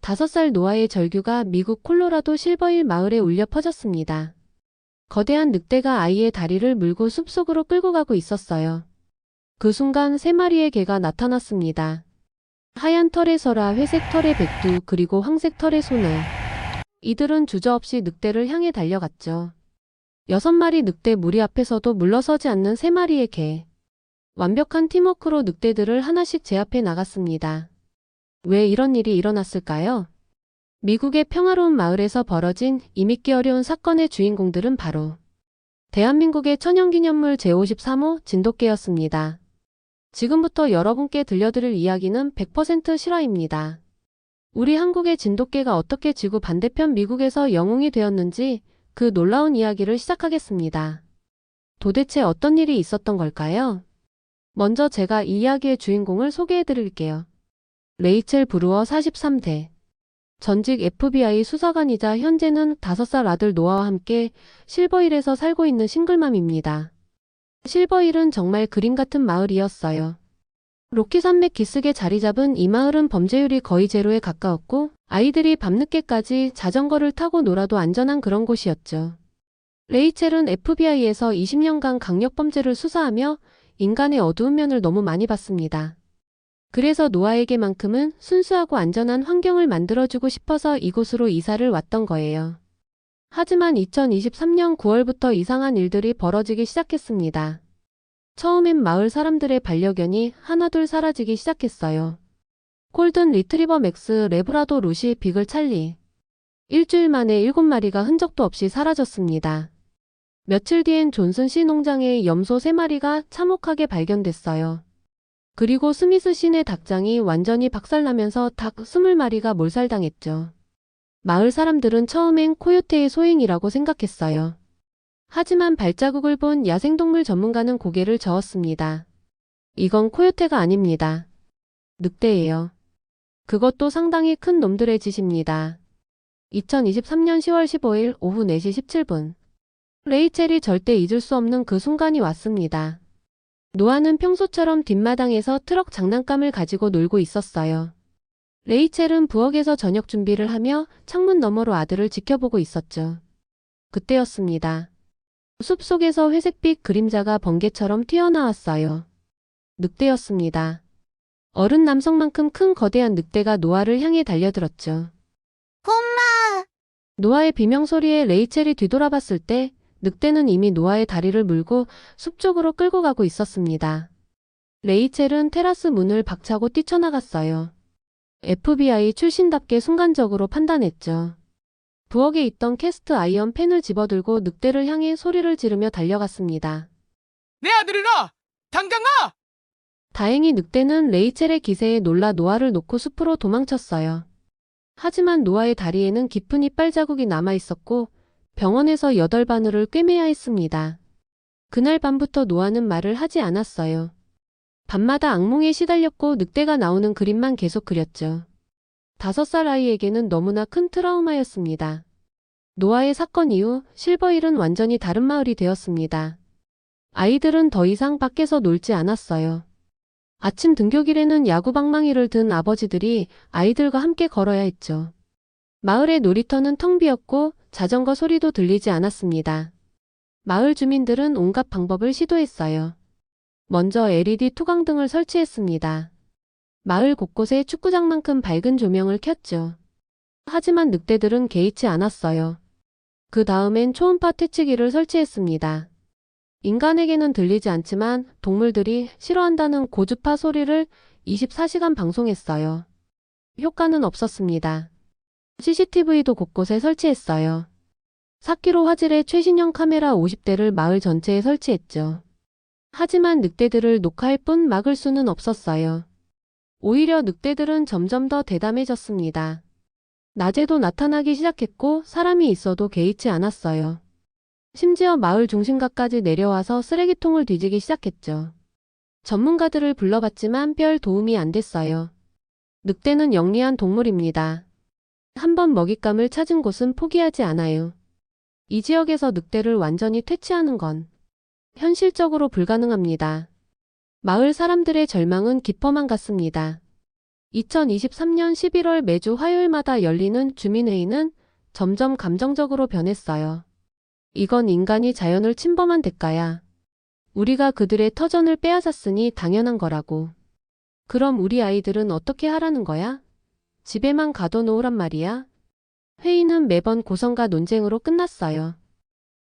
5살 노아의 절규가 미국 콜로라도 실버힐 마을에 울려 퍼졌습니다. 거대한 늑대가 아이의 다리를 물고 숲속으로 끌고 가고 있었어요. 그 순간 3마리의 개가 나타났습니다. 하얀 털의 설아, 회색 털의 백두, 그리고 황색 털의 소녀. 이들은 주저없이 늑대를 향해 달려갔죠. 6마리 늑대 무리 앞에서도 물러서지 않는 3마리의 개. 완벽한 팀워크로 늑대들을 하나씩 제압해 나갔습니다. 왜 이런 일이 일어났을까요? 미국의 평화로운 마을에서 벌어진 이 믿기 어려운 사건의 주인공들은 바로 대한민국의 천연기념물 제53호 진돗개였습니다. 지금부터 여러분께 들려드릴 이야기는 100% 실화입니다. 우리 한국의 진돗개가 어떻게 지구 반대편 미국에서 영웅이 되었는지 그 놀라운 이야기를 시작하겠습니다. 도대체 어떤 일이 있었던 걸까요? 먼저 제가 이 이야기의 주인공을 소개해 드릴게요. 레이첼 브루어 43세. 전직 FBI 수사관이자 현재는 5살 아들 노아와 함께 실버힐에서 살고 있는 싱글맘입니다. 실버힐은 정말 그림 같은 마을이었어요. 로키 산맥 기슭에 자리 잡은 이 마을은 범죄율이 거의 제로에 가까웠고 아이들이 밤늦게까지 자전거를 타고 놀아도 안전한 그런 곳이었죠. 레이첼은 FBI에서 20년간 강력범죄를 수사하며 인간의 어두운 면을 너무 많이 봤습니다. 그래서 노아에게만큼은 순수하고 안전한 환경을 만들어주고 싶어서 이곳으로 이사를 왔던 거예요. 하지만 2023년 9월부터 이상한 일들이 벌어지기 시작했습니다. 처음엔 마을 사람들의 반려견이 하나둘 사라지기 시작했어요. 골든 리트리버 맥스, 레브라도 루시, 비글 찰리. 일주일 만에 7마리가 흔적도 없이 사라졌습니다. 며칠 뒤엔 존슨 씨 농장에 염소 3마리가 참혹하게 발견됐어요. 그리고 스미스 시내 닭장이 완전히 박살나면서 닭 20마리가 몰살당했죠. 마을 사람들은 처음엔 코요테의 소행이라고 생각했어요. 하지만 발자국을 본 야생동물 전문가는 고개를 저었습니다. 이건 코요테가 아닙니다. 늑대예요. 그것도 상당히 큰 놈들의 짓입니다. 2023년 10월 15일 오후 4시 17분. 레이첼이 절대 잊을 수 없는 그 순간이 왔습니다. 노아는 평소처럼 뒷마당에서 트럭 장난감을 가지고 놀고 있었어요. 레이첼은 부엌에서 저녁 준비를 하며 창문 너머로 아들을 지켜보고 있었죠. 그때였습니다. 숲속에서 회색빛 그림자가 번개처럼 튀어나왔어요. 늑대였습니다. 어른 남성만큼 큰 거대한 늑대가 노아를 향해 달려들었죠. 엄마! 노아의 비명소리에 레이첼이 뒤돌아봤을 때 늑대는 이미 노아의 다리를 물고 숲 쪽으로 끌고 가고 있었습니다. 레이첼은 테라스 문을 박차고 뛰쳐나갔어요. FBI 출신답게 순간적으로 판단했죠. 부엌에 있던 캐스트 아이언 펜을 집어들고 늑대를 향해 소리를 지르며 달려갔습니다. 내 아들이나! 당장 가! 다행히 늑대는 레이첼의 기세에 놀라 노아를 놓고 숲으로 도망쳤어요. 하지만 노아의 다리에는 깊은 이빨 자국이 남아있었고 병원에서 8바늘을 꿰매야 했습니다. 그날 밤부터 노아는 말을 하지 않았어요. 밤마다 악몽에 시달렸고 늑대가 나오는 그림만 계속 그렸죠. 5살 아이에게는 너무나 큰 트라우마였습니다. 노아의 사건 이후 실버힐은 완전히 다른 마을이 되었습니다. 아이들은 더 이상 밖에서 놀지 않았어요. 아침 등교길에는 야구 방망이를 든 아버지들이 아이들과 함께 걸어야 했죠. 마을의 놀이터는 텅 비었고 자전거 소리도 들리지 않았습니다. 마을 주민들은 온갖 방법을 시도했어요. 먼저 LED 투광등을 설치했습니다. 마을 곳곳에 축구장만큼 밝은 조명을 켰죠. 하지만 늑대들은 개의치 않았어요. 그 다음엔 초음파 퇴치기를 설치했습니다. 인간에게는 들리지 않지만 동물들이 싫어한다는 고주파 소리를 24시간 방송했어요. 효과는 없었습니다. CCTV도 곳곳에 설치했어요. 4km 화질의 최신형 카메라 50대를 마을 전체에 설치했죠. 하지만 늑대들을 녹화할 뿐 막을 수는 없었어요. 오히려 늑대들은 점점 더 대담해졌습니다. 낮에도 나타나기 시작했고 사람이 있어도 개의치 않았어요. 심지어 마을 중심가까지 내려와서 쓰레기통을 뒤지기 시작했죠. 전문가들을 불러봤지만 별 도움이 안 됐어요. 늑대는 영리한 동물입니다. 한번 먹잇감을 찾은 곳은 포기하지 않아요. 이 지역에서 늑대를 완전히 퇴치하는 건 현실적으로 불가능합니다. 마을 사람들의 절망은 깊어만 갔습니다. 2023년 11월 매주 화요일마다 열리는 주민회의는 점점 감정적으로 변했어요. 이건 인간이 자연을 침범한 대가야. 우리가 그들의 터전을 빼앗았으니 당연한 거라고. 그럼 우리 아이들은 어떻게 하라는 거야? 집에만 가둬놓으란 말이야? 회의는 매번 고성과 논쟁으로 끝났어요.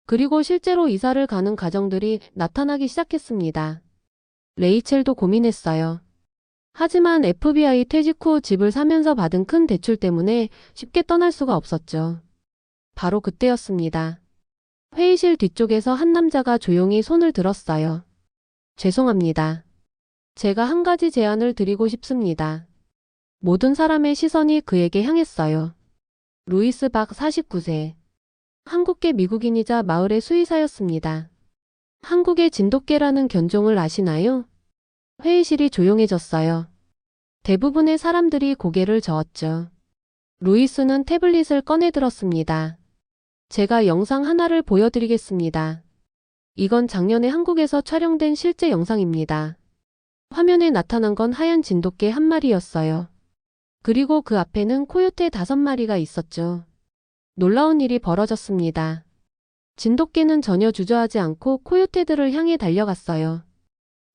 그리고 실제로 이사를 가는 가정들이 나타나기 시작했습니다. 레이첼도 고민했어요. 하지만 FBI 퇴직 후 집을 사면서 받은 큰 대출 때문에 쉽게 떠날 수가 없었죠. 바로 그때였습니다. 회의실 뒤쪽에서 한 남자가 조용히 손을 들었어요. 죄송합니다. 제가 한 가지 제안을 드리고 싶습니다. 모든 사람의 시선이 그에게 향했어요. 루이스 박 49세. 한국계 미국인이자 마을의 수의사였습니다. 한국의 진돗개라는 견종을 아시나요? 회의실이 조용해졌어요. 대부분의 사람들이 고개를 저었죠. 루이스는 태블릿을 꺼내 들었습니다. 제가 영상 하나를 보여드리겠습니다. 이건 작년에 한국에서 촬영된 실제 영상입니다. 화면에 나타난 건 하얀 진돗개 한 마리였어요. 그리고 그 앞에는 코요테 5마리가 있었죠. 놀라운 일이 벌어졌습니다. 진돗개는 전혀 주저하지 않고 코요테들을 향해 달려갔어요.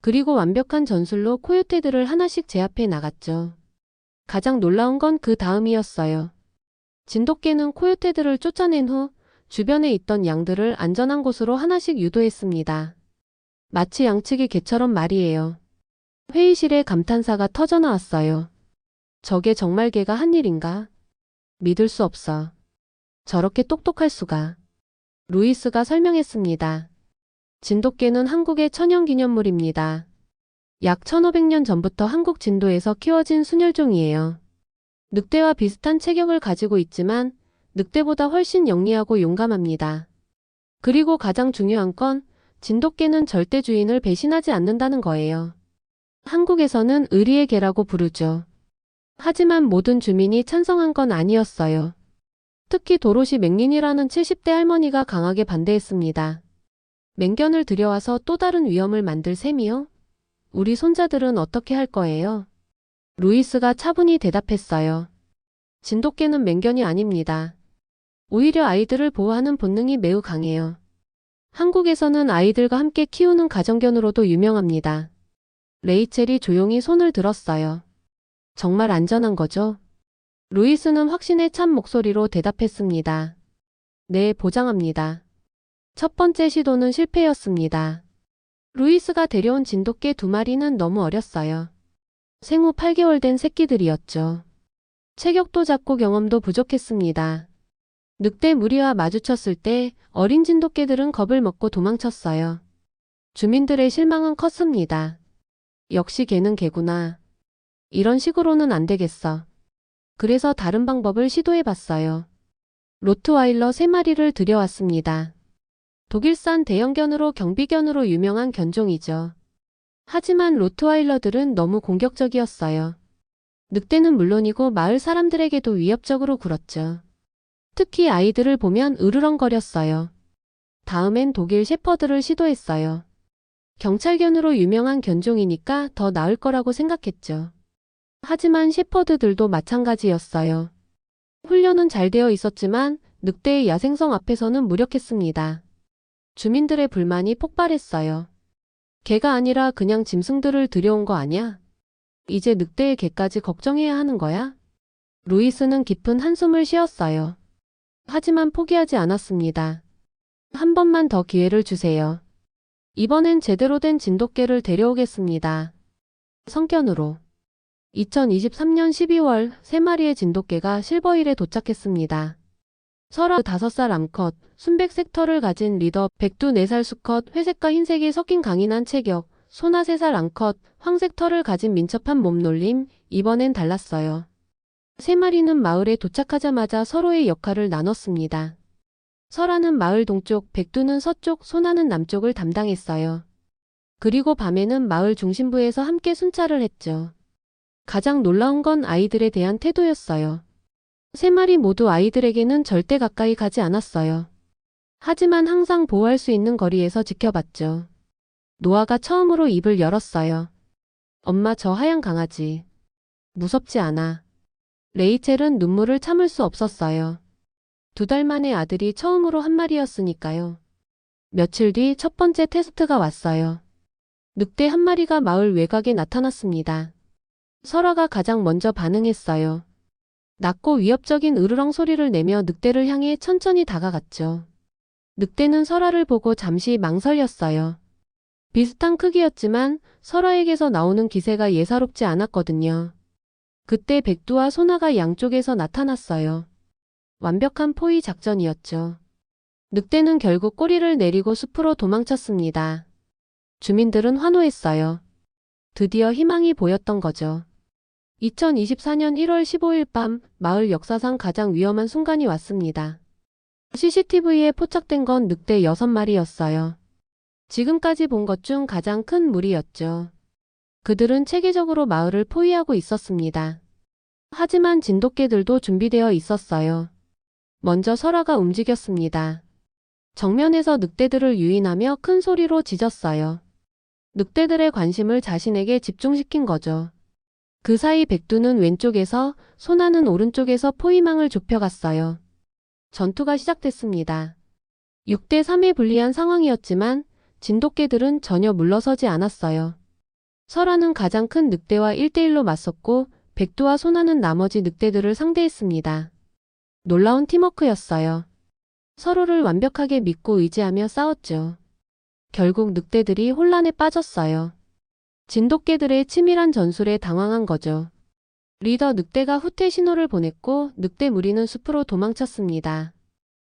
그리고 완벽한 전술로 코요테들을 하나씩 제압해 나갔죠. 가장 놀라운 건 그 다음이었어요. 진돗개는 코요테들을 쫓아낸 후 주변에 있던 양들을 안전한 곳으로 하나씩 유도했습니다. 마치 양측의 개처럼 말이에요. 회의실에 감탄사가 터져나왔어요. 저게 정말 개가 한 일인가? 믿을 수 없어. 저렇게 똑똑할 수가. 루이스가 설명했습니다. 진돗개는 한국의 천연기념물입니다. 약 1500년 전부터 한국 진도에서 키워진 순혈종이에요. 늑대와 비슷한 체격을 가지고 있지만 늑대보다 훨씬 영리하고 용감합니다. 그리고 가장 중요한 건 진돗개는 절대 주인을 배신하지 않는다는 거예요. 한국에서는 의리의 개라고 부르죠. 하지만 모든 주민이 찬성한 건 아니었어요. 특히 도로시 맥린이라는 70대 할머니가 강하게 반대했습니다. 맹견을 들여와서 또 다른 위험을 만들 셈이요? 우리 손자들은 어떻게 할 거예요? 루이스가 차분히 대답했어요. 진돗개는 맹견이 아닙니다. 오히려 아이들을 보호하는 본능이 매우 강해요. 한국에서는 아이들과 함께 키우는 가정견으로도 유명합니다. 레이첼이 조용히 손을 들었어요. 정말 안전한 거죠? 루이스는 확신에 찬 목소리로 대답했습니다. 네, 보장합니다. 첫 번째 시도는 실패였습니다. 루이스가 데려온 진돗개 2마리는 너무 어렸어요. 생후 8개월 된 새끼들이었죠. 체격도 작고 경험도 부족했습니다. 늑대 무리와 마주쳤을 때 어린 진돗개들은 겁을 먹고 도망쳤어요. 주민들의 실망은 컸습니다. 역시 개는 개구나. 이런 식으로는 안 되겠어. 그래서 다른 방법을 시도해봤어요. 로트와일러 3마리를 들여왔습니다. 독일산 대형견으로 경비견으로 유명한 견종이죠. 하지만 로트와일러들은 너무 공격적이었어요. 늑대는 물론이고 마을 사람들에게도 위협적으로 굴었죠. 특히 아이들을 보면 으르렁거렸어요. 다음엔 독일 셰퍼드를 시도했어요. 경찰견으로 유명한 견종이니까 더 나을 거라고 생각했죠. 하지만 셰퍼드들도 마찬가지였어요. 훈련은 잘 되어 있었지만 늑대의 야생성 앞에서는 무력했습니다. 주민들의 불만이 폭발했어요. 개가 아니라 그냥 짐승들을 들여온 거 아냐? 이제 늑대의 개까지 걱정해야 하는 거야? 루이스는 깊은 한숨을 쉬었어요. 하지만 포기하지 않았습니다. 한 번만 더 기회를 주세요. 이번엔 제대로 된 진돗개를 데려오겠습니다. 성견으로. 2023년 12월 3마리의 진돗개가 실버힐에 도착했습니다. 설아 5살 암컷, 순백색 털을 가진 리더, 백두 4살 수컷, 회색과 흰색이 섞인 강인한 체격, 소나 3살 암컷, 황색 털을 가진 민첩한 몸놀림, 이번엔 달랐어요. 3마리는 마을에 도착하자마자 서로의 역할을 나눴습니다. 설아는 마을 동쪽, 백두는 서쪽, 소나는 남쪽을 담당했어요. 그리고 밤에는 마을 중심부에서 함께 순찰을 했죠. 가장 놀라운 건 아이들에 대한 태도였어요. 3마리 모두 아이들에게는 절대 가까이 가지 않았어요. 하지만 항상 보호할 수 있는 거리에서 지켜봤죠. 노아가 처음으로 입을 열었어요. 엄마, 저 하얀 강아지. 무섭지 않아. 레이첼은 눈물을 참을 수 없었어요. 2달 만에 아들이 처음으로 한 마리였으니까요. 며칠 뒤 첫 번째 테스트가 왔어요. 늑대 한 마리가 마을 외곽에 나타났습니다. 설아가 가장 먼저 반응했어요. 낮고 위협적인 으르렁 소리를 내며 늑대를 향해 천천히 다가갔죠. 늑대는 설아를 보고 잠시 망설였어요. 비슷한 크기였지만 설아에게서 나오는 기세가 예사롭지 않았거든요. 그때 백두와 소나가 양쪽에서 나타났어요. 완벽한 포위 작전이었죠. 늑대는 결국 꼬리를 내리고 숲으로 도망쳤습니다. 주민들은 환호했어요. 드디어 희망이 보였던 거죠. 2024년 1월 15일 밤 마을 역사상 가장 위험한 순간이 왔습니다. CCTV에 포착된 건 늑대 6마리였어요. 지금까지 본 것 중 가장 큰 무리였죠. 그들은 체계적으로 마을을 포위하고 있었습니다. 하지만 진돗개들도 준비되어 있었어요. 먼저 설아가 움직였습니다. 정면에서 늑대들을 유인하며 큰 소리로 짖었어요. 늑대들의 관심을 자신에게 집중시킨 거죠. 그 사이 백두는 왼쪽에서, 소나는 오른쪽에서 포위망을 좁혀갔어요. 전투가 시작됐습니다. 6대 3의 불리한 상황이었지만 진돗개들은 전혀 물러서지 않았어요. 설아는 가장 큰 늑대와 1대1로 맞섰고 백두와 소나는 나머지 늑대들을 상대했습니다. 놀라운 팀워크였어요. 서로를 완벽하게 믿고 의지하며 싸웠죠. 결국 늑대들이 혼란에 빠졌어요. 진돗개들의 치밀한 전술에 당황한 거죠. 리더 늑대가 후퇴 신호를 보냈고 늑대 무리는 숲으로 도망쳤습니다.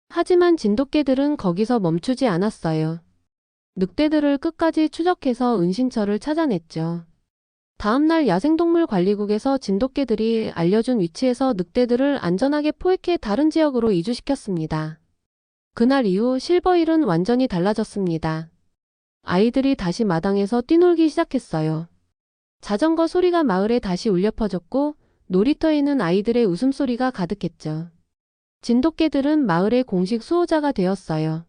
하지만 진돗개들은 거기서 멈추지 않았어요. 늑대들을 끝까지 추적해서 은신처를 찾아냈죠. 다음날 야생동물관리국에서 진돗개들이 알려준 위치에서 늑대들을 안전하게 포획해 다른 지역으로 이주시켰습니다. 그날 이후 실버힐은 완전히 달라졌습니다. 아이들이 다시 마당에서 뛰놀기 시작했어요. 자전거 소리가 마을에 다시 울려 퍼졌고 놀이터에는 아이들의 웃음소리가 가득했죠. 진돗개들은 마을의 공식 수호자가 되었어요.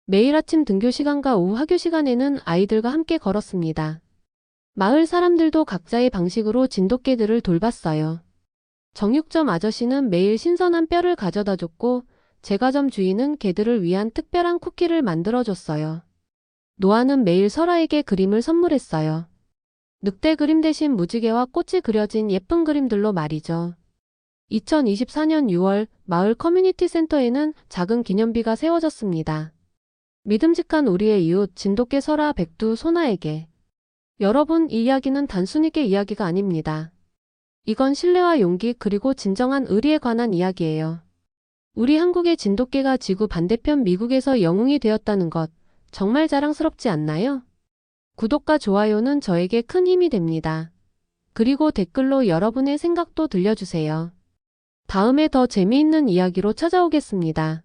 매일 아침 등교 시간과 오후 학교 시간에는 아이들과 함께 걸었습니다. 마을 사람들도 각자의 방식으로 진돗개들을 돌봤어요. 정육점 아저씨는 매일 신선한 뼈를 가져다 줬고 제과점 주인은 개들을 위한 특별한 쿠키를 만들어줬어요. 노아는 매일 설아에게 그림을 선물했어요. 늑대 그림 대신 무지개와 꽃이 그려진 예쁜 그림들로 말이죠. 2024년 6월 마을 커뮤니티 센터에는 작은 기념비가 세워졌습니다. 믿음직한 우리의 이웃 진돗개 설아 백두 소나에게. 여러분, 이 이야기는 단순히 개 이야기가 아닙니다. 이건 신뢰와 용기 그리고 진정한 의리에 관한 이야기예요. 우리 한국의 진돗개가 지구 반대편 미국에서 영웅이 되었다는 것 정말 자랑스럽지 않나요? 구독과 좋아요는 저에게 큰 힘이 됩니다. 그리고 댓글로 여러분의 생각도 들려주세요. 다음에 더 재미있는 이야기로 찾아오겠습니다.